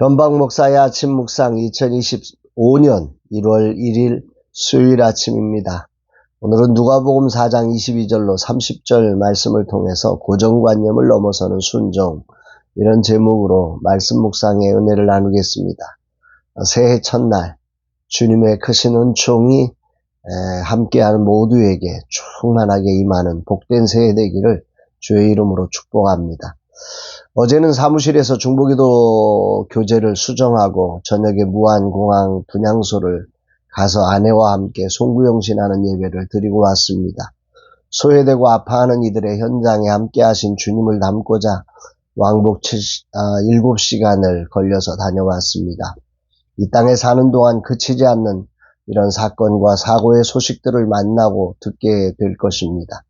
변방 목사의 아침 묵상 2025년 1월 1일 수요일 아침입니다. 오늘은 누가복음 4장 22절로 30절 말씀을 통해서 고정관념을 넘어서는 순종, 이런 제목으로 말씀 묵상의 은혜를 나누겠습니다. 새해 첫날 주님의 크신 은총이 함께하는 모두에게 충만하게 임하는 복된 새해 되기를 주의 이름으로 축복합니다. 어제는 사무실에서 중보기도 교재를 수정하고 저녁에 무안공항 분향소를 가서 아내와 함께 송구영신하는 예배를 드리고 왔습니다. 소외되고 아파하는 이들의 현장에 함께 하신 주님을 담고자 왕복 7시간을 걸려서 다녀왔습니다. 이 땅에 사는 동안 그치지 않는 이런 사건과 사고의 소식들을 만나고 듣게 될 것입니다.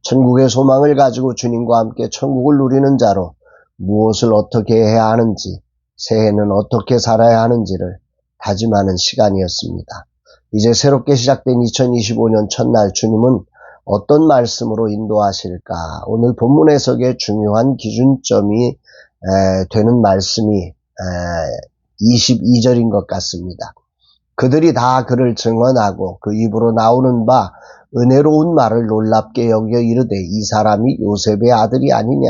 천국의 소망을 가지고 주님과 함께 천국을 누리는 자로 무엇을 어떻게 해야 하는지, 새해는 어떻게 살아야 하는지를 다짐하는 시간이었습니다. 이제 새롭게 시작된 2025년 첫날 주님은 어떤 말씀으로 인도하실까? 오늘 본문 해석의 중요한 기준점이 되는 말씀이 22절인 것 같습니다. 그들이 다 그를 증언하고 그 입으로 나오는 바 은혜로운 말을 놀랍게 여겨 이르되 이 사람이 요셉의 아들이 아니냐.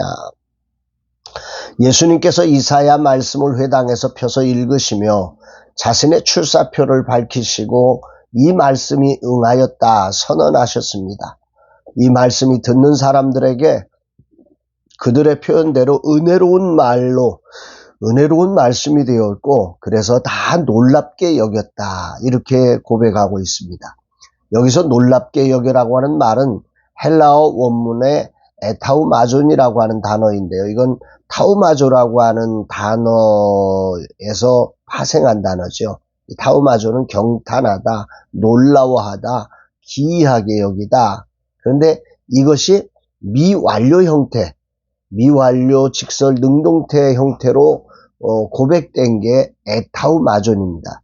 예수님께서 이사야 말씀을 회당에서 펴서 읽으시며 자신의 출사표를 밝히시고 이 말씀이 응하였다 선언하셨습니다. 이 말씀이 듣는 사람들에게 그들의 표현대로 은혜로운 말씀이 되었고, 그래서 다 놀랍게 여겼다, 이렇게 고백하고 있습니다. 여기서 놀랍게 여겨라고 하는 말은 헬라어 원문의 에타우마존이라고 하는 단어인데요. 이건 타우마조라고 하는 단어에서 파생한 단어죠. 타우마조는 경탄하다, 놀라워하다, 기이하게 여기다. 그런데 이것이 미완료 형태, 미완료 직설 능동태 형태로 고백된 게 에타우마존입니다.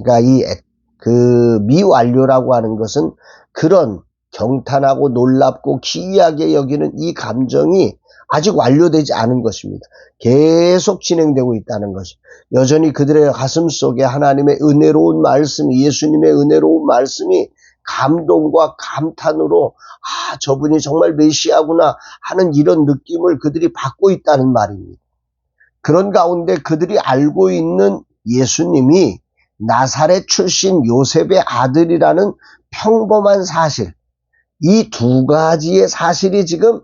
그러니까 그 미완료라고 하는 것은 그런 경탄하고 놀랍고 기이하게 여기는 이 감정이 아직 완료되지 않은 것입니다. 계속 진행되고 있다는 것이, 여전히 그들의 가슴 속에 하나님의 은혜로운 말씀이, 예수님의 은혜로운 말씀이 감동과 감탄으로 저분이 정말 메시아구나 하는 이런 느낌을 그들이 받고 있다는 말입니다. 그런 가운데 그들이 알고 있는 예수님이 나사렛 출신 요셉의 아들이라는 평범한 사실, 이 두 가지의 사실이 지금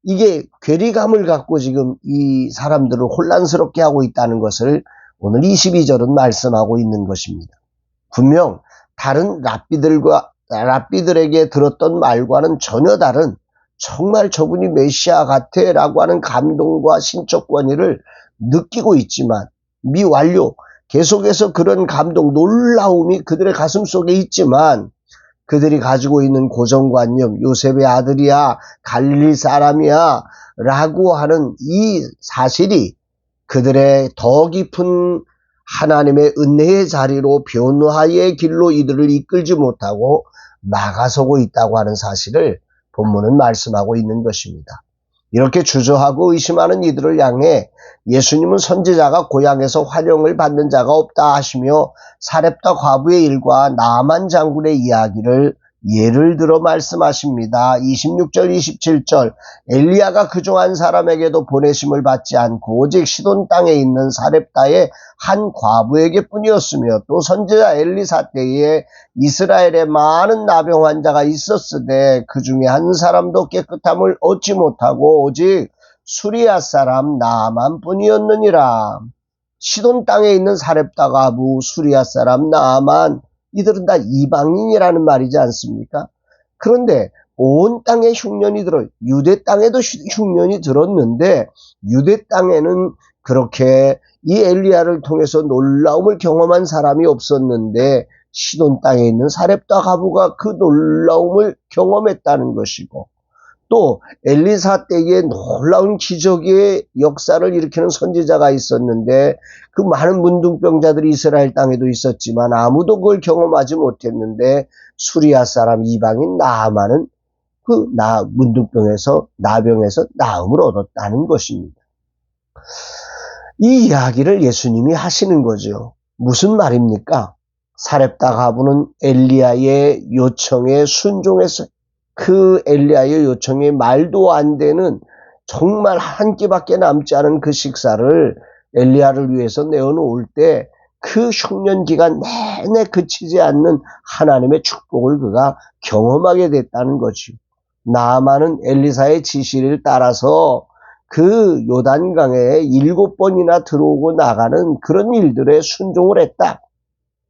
이게 괴리감을 갖고 지금 이 사람들을 혼란스럽게 하고 있다는 것을 오늘 22절은 말씀하고 있는 것입니다. 분명 다른 랍비들에게 들었던 말과는 전혀 다른, 정말 저분이 메시아 같아 라고 하는 감동과 신적 권위를 느끼고 있지만 미완료, 계속해서 그런 감동, 놀라움이 그들의 가슴 속에 있지만 그들이 가지고 있는 고정관념, 요셉의 아들이야, 갈릴리 사람이야 라고 하는 이 사실이 그들의 더 깊은 하나님의 은혜의 자리로 변화의 길로 이들을 이끌지 못하고 막아서고 있다고 하는 사실을 본문은 말씀하고 있는 것입니다. 이렇게 주저하고 의심하는 이들을 향해 예수님은 선지자가 고향에서 환영을 받는 자가 없다 하시며 사렙다 과부의 일과 나만 장군의 이야기를 예를 들어 말씀하십니다. 26절 27절 엘리야가 그중 한 사람에게도 보내심을 받지 않고 오직 시돈 땅에 있는 사렙다의 한 과부에게 뿐이었으며 또 선지자 엘리사 때에 이스라엘에 많은 나병 환자가 있었으되 그 중에 한 사람도 깨끗함을 얻지 못하고 오직 수리아 사람 나만 뿐이었느니라. 시돈 땅에 있는 사렙다 과부, 수리아 사람 나만, 이들은 다 이방인이라는 말이지 않습니까? 그런데 온 땅에 흉년이 들어, 유대 땅에도 흉년이 들었는데 유대 땅에는 그렇게 이 엘리야를 통해서 놀라움을 경험한 사람이 없었는데 시돈 땅에 있는 사렙다 과부가 그 놀라움을 경험했다는 것이고, 또 엘리사 때에 놀라운 기적의 역사를 일으키는 선지자가 있었는데 그 많은 문둥병자들이 이스라엘 땅에도 있었지만 아무도 그걸 경험하지 못했는데 수리아 사람 이방인 나아만은 그 문둥병에서 나병에서 나음을 얻었다는 것입니다. 이 이야기를 예수님이 하시는 거죠. 무슨 말입니까? 사렙다 가부는 엘리야의 요청에 순종해서 그 엘리야의 요청에 말도 안 되는 정말 한 끼밖에 남지 않은 그 식사를 엘리야를 위해서 내어놓을 때 그 흉년 기간 내내 그치지 않는 하나님의 축복을 그가 경험하게 됐다는 거죠. 나아만은 엘리사의 지시를 따라서 그 요단강에 7번이나 들어오고 나가는 그런 일들에 순종을 했다.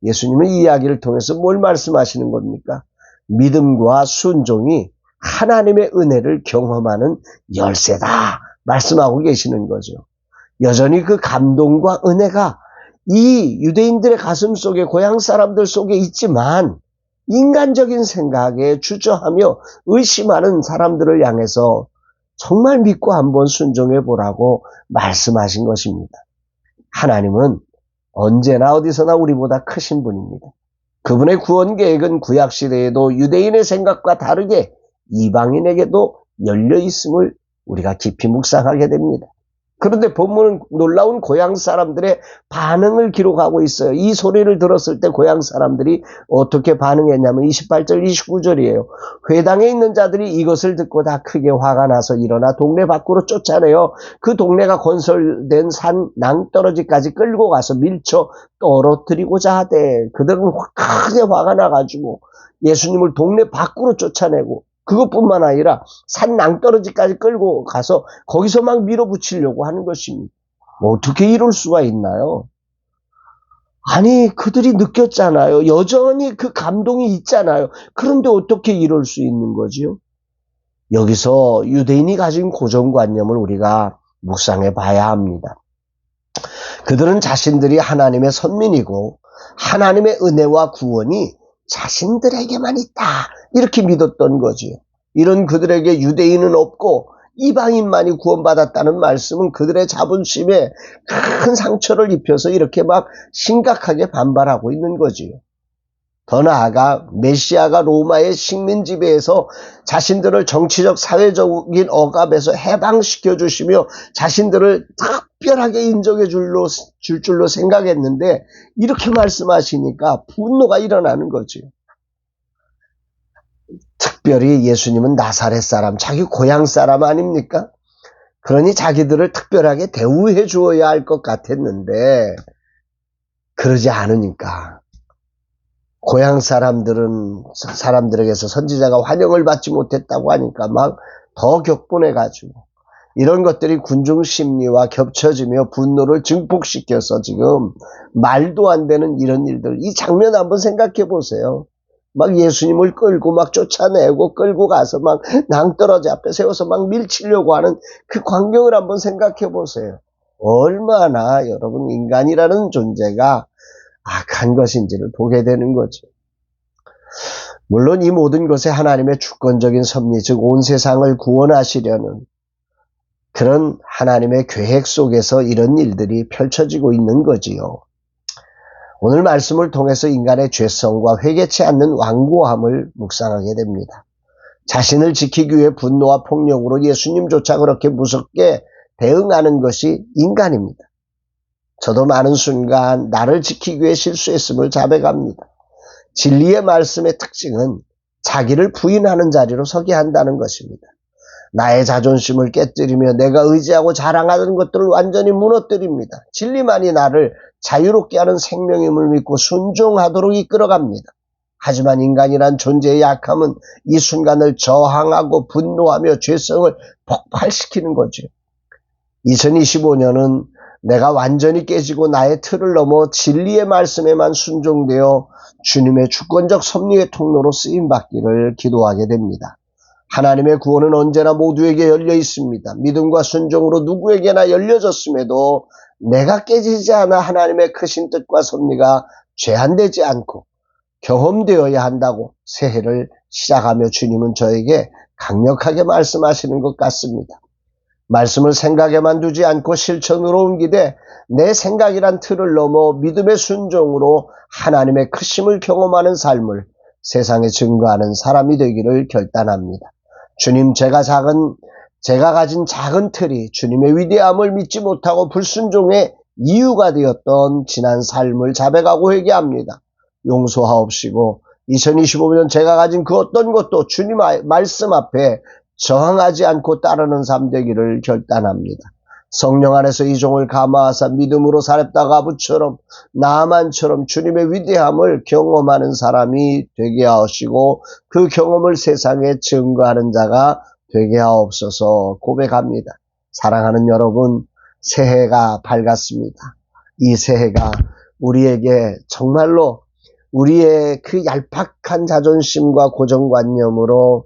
예수님은 이 이야기를 통해서 뭘 말씀하시는 겁니까? 믿음과 순종이 하나님의 은혜를 경험하는 열쇠다 말씀하고 계시는 거죠. 여전히 그 감동과 은혜가 이 유대인들의 가슴 속에, 고향 사람들 속에 있지만 인간적인 생각에 주저하며 의심하는 사람들을 향해서 정말 믿고 한번 순종해 보라고 말씀하신 것입니다. 하나님은 언제나 어디서나 우리보다 크신 분입니다. 그분의 구원 계획은 구약 시대에도 유대인의 생각과 다르게 이방인에게도 열려 있음을 우리가 깊이 묵상하게 됩니다. 그런데 본문은 놀라운 고향 사람들의 반응을 기록하고 있어요. 이 소리를 들었을 때 고향 사람들이 어떻게 반응했냐면 28절 29절이에요. 회당에 있는 자들이 이것을 듣고 다 크게 화가 나서 일어나 동네 밖으로 쫓아내어 그 동네가 건설된 산 낭떠러지까지 끌고 가서 밀쳐 떨어뜨리고자 하되, 그들은 크게 화가 나가지고 예수님을 동네 밖으로 쫓아내고 그것뿐만 아니라 산 낭떠러지까지 끌고 가서 거기서 막 밀어붙이려고 하는 것입니다. 어떻게 이럴 수가 있나요? 아니, 그들이 느꼈잖아요. 여전히 그 감동이 있잖아요. 그런데 어떻게 이럴 수 있는 거지요? 여기서 유대인이 가진 고정관념을 우리가 묵상해 봐야 합니다. 그들은 자신들이 하나님의 선민이고 하나님의 은혜와 구원이 자신들에게만 있다, 이렇게 믿었던 거죠. 이런 그들에게 유대인은 없고 이방인만이 구원받았다는 말씀은 그들의 자존심에 큰 상처를 입혀서 이렇게 막 심각하게 반발하고 있는 거지요. 더 나아가 메시아가 로마의 식민 지배에서 자신들을 정치적 사회적인 억압에서 해방시켜 주시며 자신들을 특별하게 인정해 줄 줄로 생각했는데 이렇게 말씀하시니까 분노가 일어나는 거죠. 특별히 예수님은 나사렛 사람, 자기 고향 사람 아닙니까? 그러니 자기들을 특별하게 대우해 주어야 할 것 같았는데 그러지 않으니까 고향 사람들에게서 선지자가 환영을 받지 못했다고 하니까 막 더 격분해가지고 이런 것들이 군중 심리와 겹쳐지며 분노를 증폭시켜서 지금 말도 안 되는 이런 일들, 이 장면 한번 생각해 보세요. 막 예수님을 끌고 막 쫓아내고 끌고 가서 막 낭떠러지 앞에 세워서 막 밀치려고 하는 그 광경을 한번 생각해 보세요. 얼마나 여러분 인간이라는 존재가 악한 것인지를 보게 되는 거죠. 물론 이 모든 것에 하나님의 주권적인 섭리, 즉 온 세상을 구원하시려는 그런 하나님의 계획 속에서 이런 일들이 펼쳐지고 있는 거지요. 오늘 말씀을 통해서 인간의 죄성과 회개치 않는 완고함을 묵상하게 됩니다. 자신을 지키기 위해 분노와 폭력으로 예수님조차 그렇게 무섭게 대응하는 것이 인간입니다. 저도 많은 순간 나를 지키기 위해 실수했음을 자백합니다. 진리의 말씀의 특징은 자기를 부인하는 자리로 서게 한다는 것입니다. 나의 자존심을 깨뜨리며 내가 의지하고 자랑하는 것들을 완전히 무너뜨립니다. 진리만이 나를 자유롭게 하는 생명임을 믿고 순종하도록 이끌어갑니다. 하지만 인간이란 존재의 약함은 이 순간을 저항하고 분노하며 죄성을 폭발시키는 거죠. 2025년은 내가 완전히 깨지고 나의 틀을 넘어 진리의 말씀에만 순종되어 주님의 주권적 섭리의 통로로 쓰임받기를 기도하게 됩니다. 하나님의 구원은 언제나 모두에게 열려 있습니다. 믿음과 순종으로 누구에게나 열려졌음에도 내가 깨지지 않아 하나님의 크신 뜻과 섭리가 제한되지 않고 경험되어야 한다고 새해를 시작하며 주님은 저에게 강력하게 말씀하시는 것 같습니다. 말씀을 생각에만 두지 않고 실천으로 옮기되 내 생각이란 틀을 넘어 믿음의 순종으로 하나님의 크심을 경험하는 삶을 세상에 증거하는 사람이 되기를 결단합니다. 주님, 제가 가진 작은 틀이 주님의 위대함을 믿지 못하고 불순종해 이유가 되었던 지난 삶을 자백하고 회개합니다. 용서하옵시고 2025년 제가 가진 그 어떤 것도 주님 말씀 앞에 저항하지 않고 따르는 삶 되기를 결단합니다. 성령 안에서 이 종을 감화하사 믿음으로 살았다 가부처럼 나아만처럼 주님의 위대함을 경험하는 사람이 되게 하시고 그 경험을 세상에 증거하는 자가 되게 하옵소서 고백합니다. 사랑하는 여러분, 새해가 밝았습니다. 이 새해가 우리에게 정말로 우리의 그 얄팍한 자존심과 고정관념으로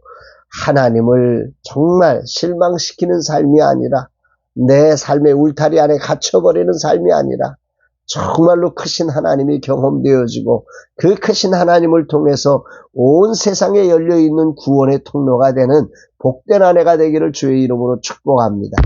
하나님을 정말 실망시키는 삶이 아니라 내 삶의 울타리 안에 갇혀버리는 삶이 아니라 정말로 크신 하나님이 경험되어지고 그 크신 하나님을 통해서 온 세상에 열려있는 구원의 통로가 되는 복된 한 해가 되기를 주의 이름으로 축복합니다.